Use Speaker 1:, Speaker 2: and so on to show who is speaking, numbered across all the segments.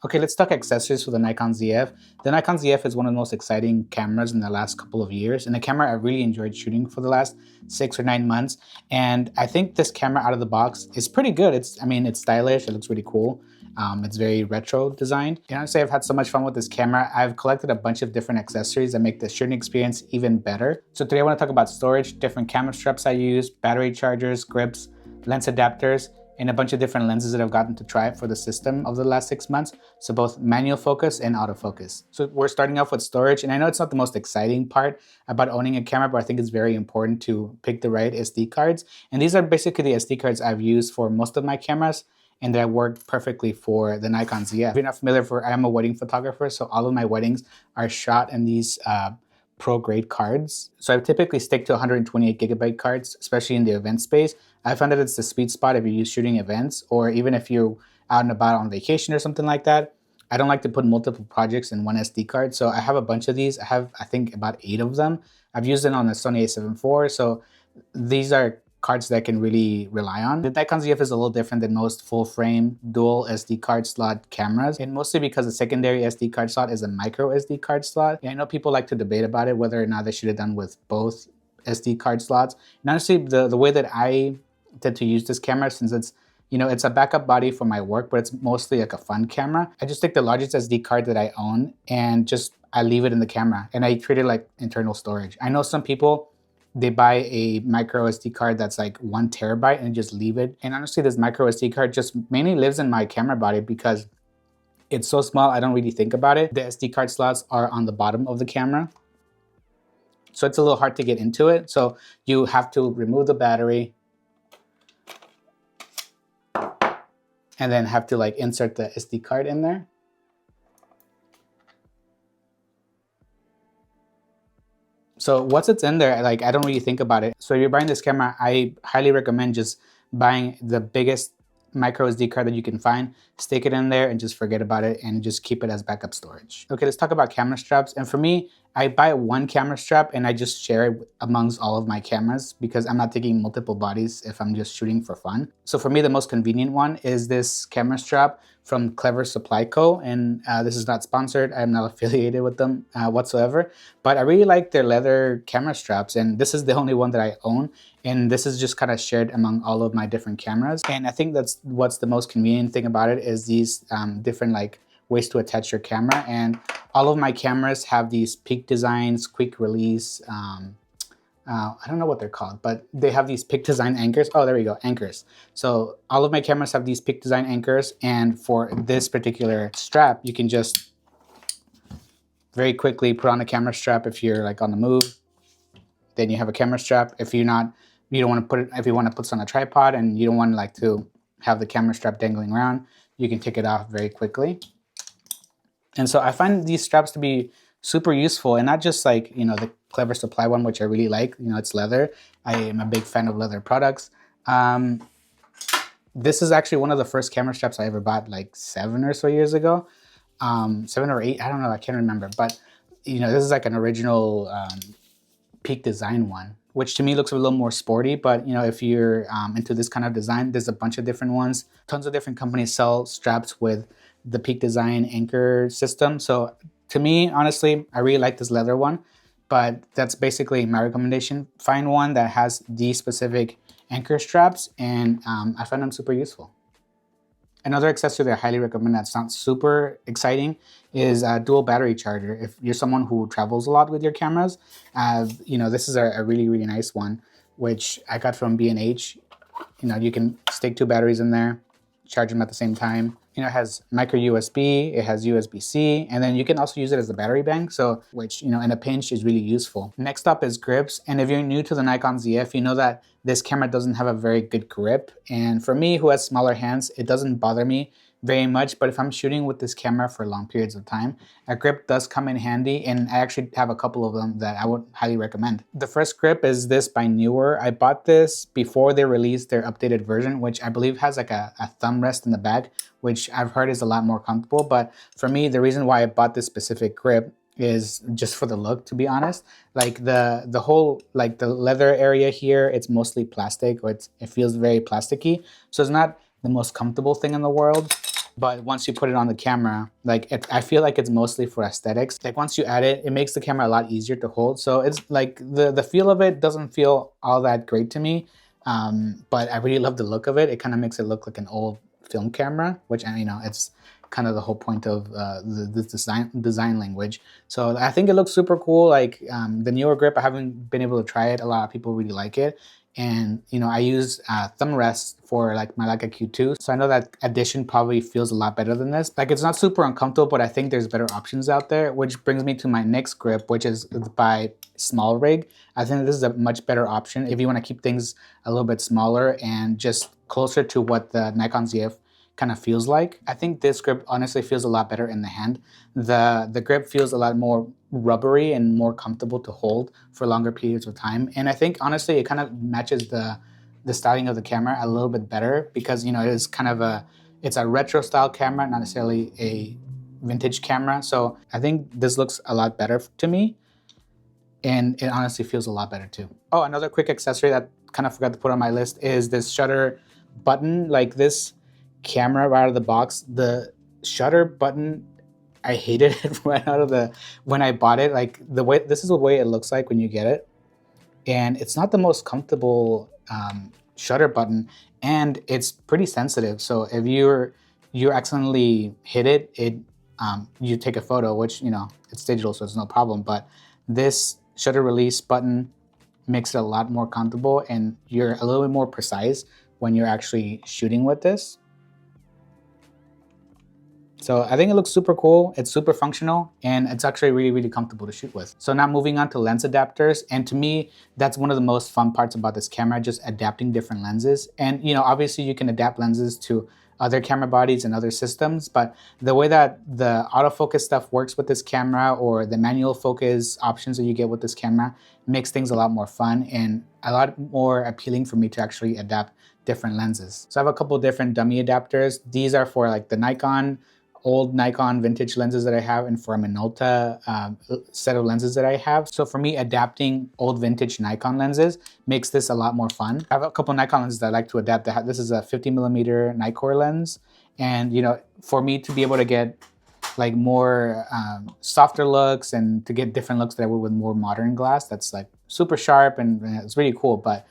Speaker 1: Okay, let's talk accessories for the Nikon ZF. The Nikon ZF is one of the most exciting cameras in the last couple of years, and a camera I really enjoyed shooting for the last 6 or 9 months. And I think this camera out of the box is pretty good. It's stylish, it looks really cool. It's very retro designed. And honestly, I've had so much fun with this camera. I've collected a bunch of different accessories that make the shooting experience even better. So today I want to talk about storage, different camera straps I use, battery chargers, grips, lens adapters, and a bunch of different lenses that I've gotten to try for the system over the last 6 months. So both manual focus and autofocus. So we're starting off with storage, and I know it's not the most exciting part about owning a camera, but I think it's very important to pick the right SD cards. And these are basically the SD cards I've used for most of my cameras and that work perfectly for the Nikon ZF. If you're not familiar, I am a wedding photographer, so all of my weddings are shot in these pro grade cards. So I typically stick to 128 gigabyte cards, especially in the event space. I found that it's the sweet spot if you're shooting events, or even if you're out and about on vacation or something like that. I don't like to put multiple projects in one SD card. So I have a bunch of these. I have, I think, about 8 of them. I've used them on the Sony a7 IV. So these are cards that I can really rely on. The Nikon ZF is a little different than most full frame dual SD card slot cameras, and mostly because the secondary SD card slot is a micro SD card slot. And I know people like to debate about it, whether or not they should have done with both SD card slots. And honestly, the way that I tend to use this camera, since it's it's a backup body for my work, but it's mostly like a fun camera. I just take the largest SD card that I own and I leave it in the camera, and I treat it like internal storage. I know some people, they buy a micro SD card that's like 1 terabyte and just leave it. And honestly, this micro SD card just mainly lives in my camera body because it's so small, I don't really think about it. The SD card slots are on the bottom of the camera, so it's a little hard to get into it. So you have to remove the battery and then have to like insert the SD card in there. So once it's in there, like I don't really think about it. So if you're buying this camera, I highly recommend just buying the biggest micro SD card that you can find, stick it in there and just forget about it and just keep it as backup storage. Okay, let's talk about camera straps. And for me, I buy one camera strap and I just share it amongst all of my cameras because I'm not taking multiple bodies if I'm just shooting for fun. So for me, the most convenient one is this camera strap from Clever Supply Co. And this is not sponsored. I'm not affiliated with them whatsoever, but I really like their leather camera straps. And this is the only one that I own. And this is just kind of shared among all of my different cameras. And I think that's what's the most convenient thing about it is these different like ways to attach your camera. And all of my cameras have these Peak Designs quick release, I don't know what they're called, but they have these Peak Design anchors. Oh, there we go, anchors. So all of my cameras have these Peak Design anchors, and for this particular strap, you can just very quickly put on a camera strap if you're like on the move. Then you have a camera strap. If you don't want to put it, if you want to put it on a tripod and you don't want like to have the camera strap dangling around, you can take it off very quickly. And so I find these straps to be super useful, and not just like, the Clever Supply one, which I really like, it's leather. I am a big fan of leather products. This is actually one of the first camera straps I ever bought like 7 or so years ago. 7 or 8, I don't know, I can't remember. But, this is like an original Peak Design one, which to me looks a little more sporty. But, if you're into this kind of design, there's a bunch of different ones. Tons of different companies sell straps with the Peak Design anchor system. So to me, honestly, I really like this leather one, but that's basically my recommendation. Find one that has these specific anchor straps, and I find them super useful. Another accessory that I highly recommend that's not super exciting is a dual battery charger. If you're someone who travels a lot with your cameras, this is a really, really nice one, which I got from B&H. You can stick 2 batteries in there, charge them at the same time. It has micro USB, it has USB-C, and then you can also use it as a battery bank, so which, in a pinch is really useful. Next up is grips, and if you're new to the Nikon ZF, you know that this camera doesn't have a very good grip, and for me, who has smaller hands, it doesn't bother me very much, but if I'm shooting with this camera for long periods of time, a grip does come in handy, and I actually have a couple of them that I would highly recommend. The first grip is this by Newer. I bought this before they released their updated version, which I believe has like a thumb rest in the back, which I've heard is a lot more comfortable. But for me, the reason why I bought this specific grip is just for the look, to be honest. Like the whole, like the leather area here, it's mostly plastic, or it feels very plasticky. So it's not the most comfortable thing in the world. But once you put it on the camera, like I feel like it's mostly for aesthetics. Like once you add it, it makes the camera a lot easier to hold. So it's like the feel of it doesn't feel all that great to me, but I really love the look of it. It kind of makes it look like an old film camera, which, you know, it's kind of the whole point of the design language. So I think it looks super cool. Like the newer grip, I haven't been able to try it. A lot of people really like it. And, you know, I use thumb rest for like my Leica Q2. So I know that Edition probably feels a lot better than this. Like it's not super uncomfortable, but I think there's better options out there, which brings me to my next grip, which is by Small Rig. I think this is a much better option if you want to keep things a little bit smaller and just closer to what the Nikon ZF kind of feels like. I think this grip honestly feels a lot better in the hand. The grip feels a lot more rubbery and more comfortable to hold for longer periods of time. And I think honestly it kind of matches the styling of the camera a little bit better, because, you know, it is kind of it's a retro style camera, not necessarily a vintage camera. So I think this looks a lot better to me, and it honestly feels a lot better too. Oh, another quick accessory that kind of forgot to put on my list is this shutter button. Like this camera right out of the box, the shutter button, I hated it right out of when I bought it. Like this is the way it looks like when you get it, and it's not the most comfortable shutter button, and it's pretty sensitive. So if you accidentally hit it, you take a photo, which, you know, it's digital, so it's no problem. But this shutter release button makes it a lot more comfortable, and you're a little bit more precise when you're actually shooting with this. So I think it looks super cool, it's super functional, and it's actually really, really comfortable to shoot with. So now moving on to lens adapters, and to me, that's one of the most fun parts about this camera, just adapting different lenses. And, you know, obviously you can adapt lenses to other camera bodies and other systems, but the way that the autofocus stuff works with this camera, or the manual focus options that you get with this camera, makes things a lot more fun and a lot more appealing for me to actually adapt different lenses. So I have a couple different dummy adapters. These are for like the old Nikon vintage lenses that I have, and for a Minolta set of lenses that I have. So for me, adapting old vintage Nikon lenses makes this a lot more fun. I have a couple Nikon lenses that I like to adapt. This is a 50mm Nikkor lens, and, you know, for me to be able to get like more softer looks and to get different looks that I would with more modern glass, that's like super sharp and it's really cool. But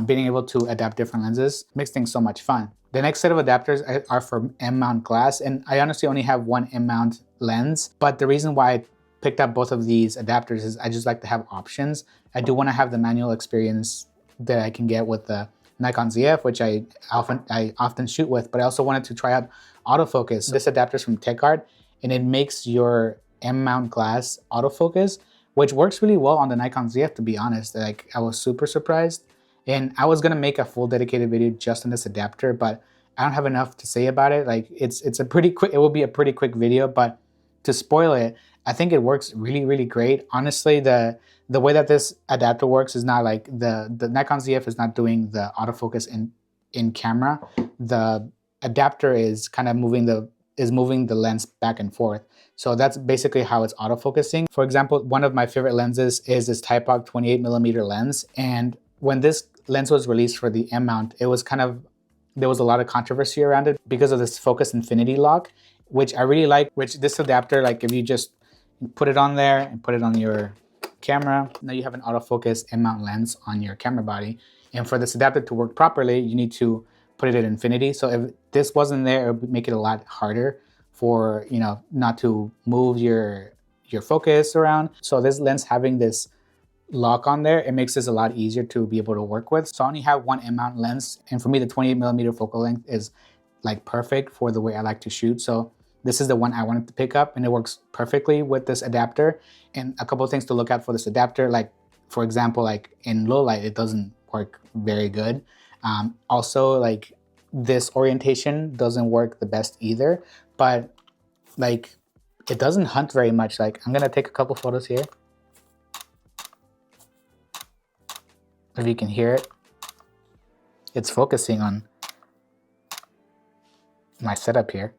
Speaker 1: being able to adapt different lenses makes things so much fun. The next set of adapters are for M-mount glass, and I honestly only have one M-mount lens, but the reason why I picked up both of these adapters is I just like to have options. I do want to have the manual experience that I can get with the Nikon ZF, which I often shoot with, but I also wanted to try out autofocus. This adapter is from TechArt, and it makes your M-mount glass autofocus, which works really well on the Nikon ZF, to be honest. Like, I was super surprised. And I was gonna make a full dedicated video just on this adapter, but I don't have enough to say about it. Like it's a pretty quick, it will be a pretty quick video, but to spoil it, I think it works really, really great. Honestly, the way that this adapter works is not like the Nikon ZF is not doing the autofocus in camera. The adapter is kind of moving the lens back and forth. So that's basically how it's autofocusing. For example, one of my favorite lenses is this Typog 28mm lens, and when this lens was released for the M mount, it was there was a lot of controversy around it because of this focus infinity lock, which I really like. Which this adapter, like if you just put it on there and put it on your camera, now you have an autofocus M mount lens on your camera body. And for this adapter to work properly, you need to put it at infinity. So if this wasn't there, it would make it a lot harder for, you know, not to move your focus around. So this lens having this lock on there, it makes this a lot easier to be able to work with. So I only have one M-mount lens, and for me the 28mm focal length is like perfect for the way I like to shoot. So this is the one I wanted to pick up, and it works perfectly with this adapter. And a couple of things to look at for this adapter, like for example, like in low light it doesn't work very good. Also, like this orientation doesn't work the best either, but like it doesn't hunt very much. Like I'm gonna take a couple photos here. If you can hear it, it's focusing on my setup here.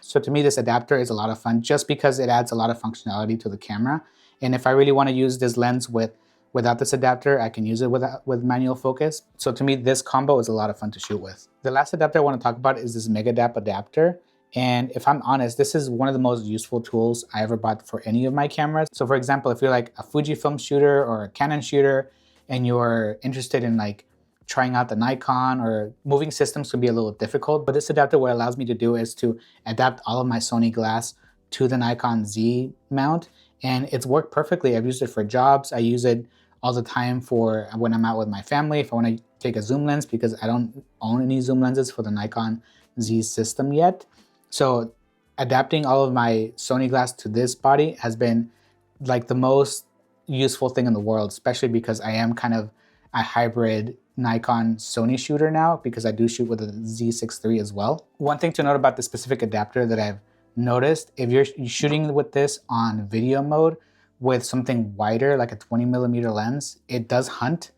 Speaker 1: So to me, this adapter is a lot of fun just because it adds a lot of functionality to the camera. And if I really want to use this lens with without this adapter, I can use it with manual focus. So to me, this combo is a lot of fun to shoot with. The last adapter I want to talk about is this Megadap adapter. And if I'm honest, this is one of the most useful tools I ever bought for any of my cameras. So for example, if you're like a Fujifilm shooter or a Canon shooter and you're interested in like trying out the Nikon, or moving systems could be a little difficult, but this adapter, what it allows me to do is to adapt all of my Sony glass to the Nikon Z mount, and it's worked perfectly. I've used it for jobs. I use it all the time for when I'm out with my family, if I want to take a zoom lens, because I don't own any zoom lenses for the Nikon Z system yet. So adapting all of my Sony glass to this body has been like the most useful thing in the world, especially because I am kind of a hybrid Nikon Sony shooter now, because I do shoot with a Z6 III as well. One thing to note about the specific adapter that I've noticed, if you're shooting with this on video mode with something wider, like a 20mm lens, it does hunt.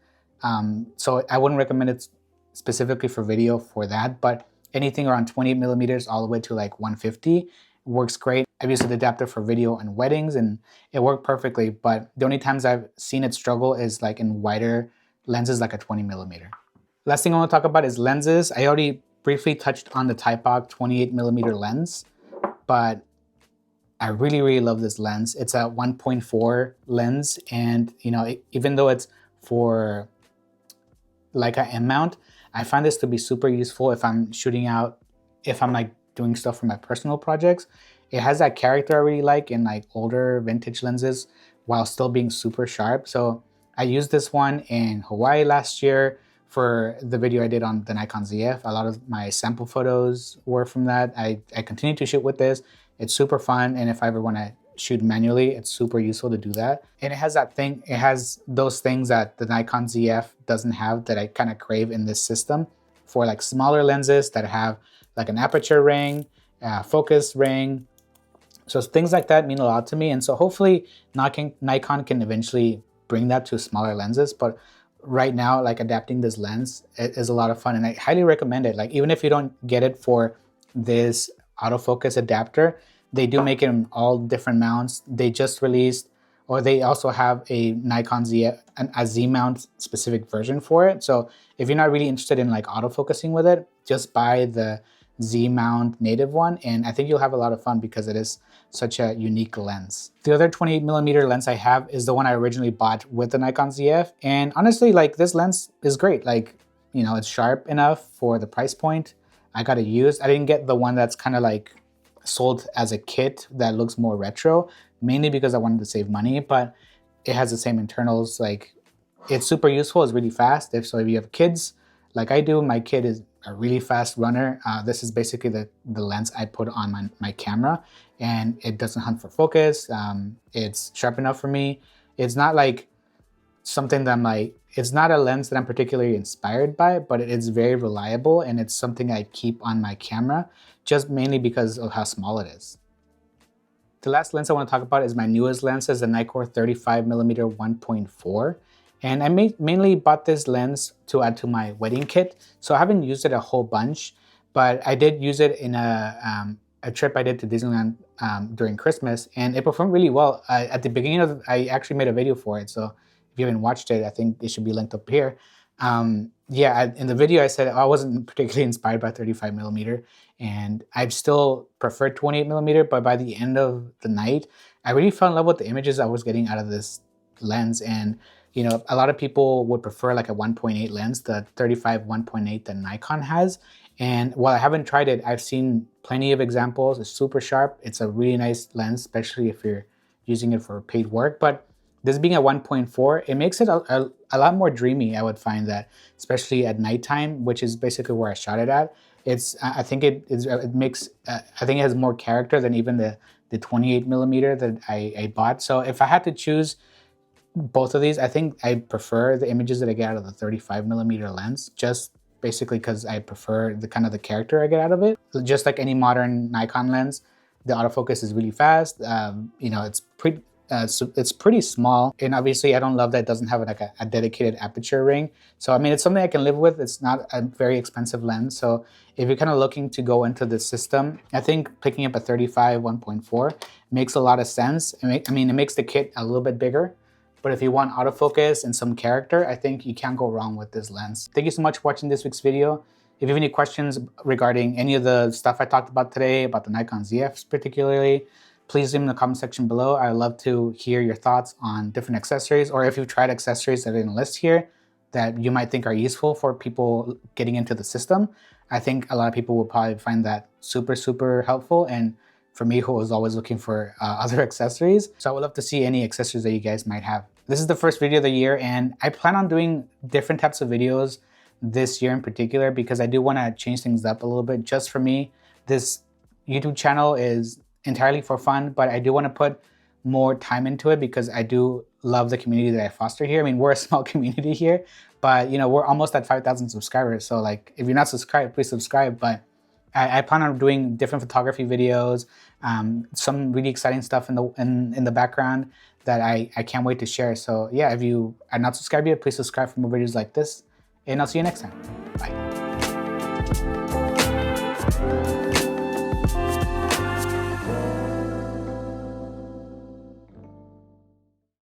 Speaker 1: So I wouldn't recommend it specifically for video for that, but anything around 28mm all the way to like 150 works great. I've used the adapter for video and weddings and it worked perfectly, but the only times I've seen it struggle is like in wider lenses like a 20mm. Last thing I want to talk about is lenses. I already briefly touched on the Typog 28mm lens, but I really, really love this lens. It's a 1.4 lens, and you know, even though it's for Leica M mount, I find this to be super useful if I'm shooting out, if I'm like doing stuff for my personal projects. It has that character I really like in like older vintage lenses while still being super sharp. So I used this one in Hawaii last year for the video I did on the Nikon ZF. A lot of my sample photos were from that. I continue to shoot with this. It's super fun, and if I ever want to shoot manually, it's super useful to do that. And it has that thing, it has those things that the Nikon ZF doesn't have that I kind of crave in this system for like smaller lenses that have like an aperture ring, focus ring. So things like that mean a lot to me. And so hopefully Nikon can eventually bring that to smaller lenses. But right now, like adapting this lens is a lot of fun, and I highly recommend it. Like even if you don't get it for this autofocus adapter, they do make it in all different mounts. They just released, or they also have a Nikon Z, a Z mount specific version for it. So if you're not really interested in like autofocusing with it, just buy the Z mount native one, and I think you'll have a lot of fun because it is such a unique lens. The other 28mm lens I have is the one I originally bought with the Nikon ZF, and honestly, like this lens is great. Like, you know, it's sharp enough for the price point. I got it used. I didn't get the one that's kind of like sold as a kit that looks more retro, mainly because I wanted to save money, but it has the same internals. Like it's super useful, it's really fast. If you have kids like I do, my kid is a really fast runner. This is basically the lens I put on my camera, and it doesn't hunt for focus. It's sharp enough for me. It's not like something that I'm like, it's not a lens that I'm particularly inspired by, but it's very reliable, and it's something I keep on my camera just mainly because of how small it is. The last lens I want to talk about is my newest lens, is the Nikkor 35mm 1.4. And I mainly bought this lens to add to my wedding kit. So I haven't used it a whole bunch, but I did use it in a trip I did to Disneyland during Christmas, and it performed really well. At the beginning of I actually made a video for it, so if you haven't watched it, I think it should be linked up here. Yeah, in the video I said I wasn't particularly inspired by 35mm, and I still preferred 28mm, but by the end of the night, I really fell in love with the images I was getting out of this lens. And you know, a lot of people would prefer like a 1.8 lens, the 35 1.8 that Nikon has. And while I haven't tried it, I've seen plenty of examples. It's super sharp. It's a really nice lens, especially if you're using it for paid work. But this being a 1.4, it makes it a lot more dreamy, I would find that, especially at nighttime, which is basically where I shot it at. I think it has more character than even the 28mm that I bought. So if I had to choose both of these, I think I prefer the images that I get out of the 35mm lens, just basically because I prefer the kind of the character I get out of it. Just like any modern Nikon lens, the autofocus is really fast. You know, it's pretty small, and obviously I don't love that it doesn't have like a dedicated aperture ring. So I mean, it's something I can live with. It's not a very expensive lens. So if you're kind of looking to go into the system, I think picking up a 35 1.4 makes a lot of sense. I mean, it makes the kit a little bit bigger, But if you want autofocus and some character, I think you can't go wrong with this lens. Thank you so much for watching this week's video. If you have any questions regarding any of the stuff I talked about today, about the Nikon ZFs particularly, please leave them in the comment section below. I'd love to hear your thoughts on different accessories, or if you've tried accessories that I didn't list here that you might think are useful for people getting into the system. I think a lot of people will probably find that super helpful, and for me, who was always looking for other accessories. So I would love to see any accessories that you guys might have. This is the first video of the year, and I plan on doing different types of videos this year in particular because I do want to change things up a little bit just for me. This YouTube channel is entirely for fun, but I do want to put more time into it because I do love the community that I foster here. I mean, we're a small community here, but you know, we're almost at 5,000 subscribers. So like, if you're not subscribed, please subscribe. But I plan on doing different photography videos, some really exciting stuff in the background that I can't wait to share. So yeah, if you are not subscribed yet, please subscribe for more videos like this, and I'll see you next time. Bye.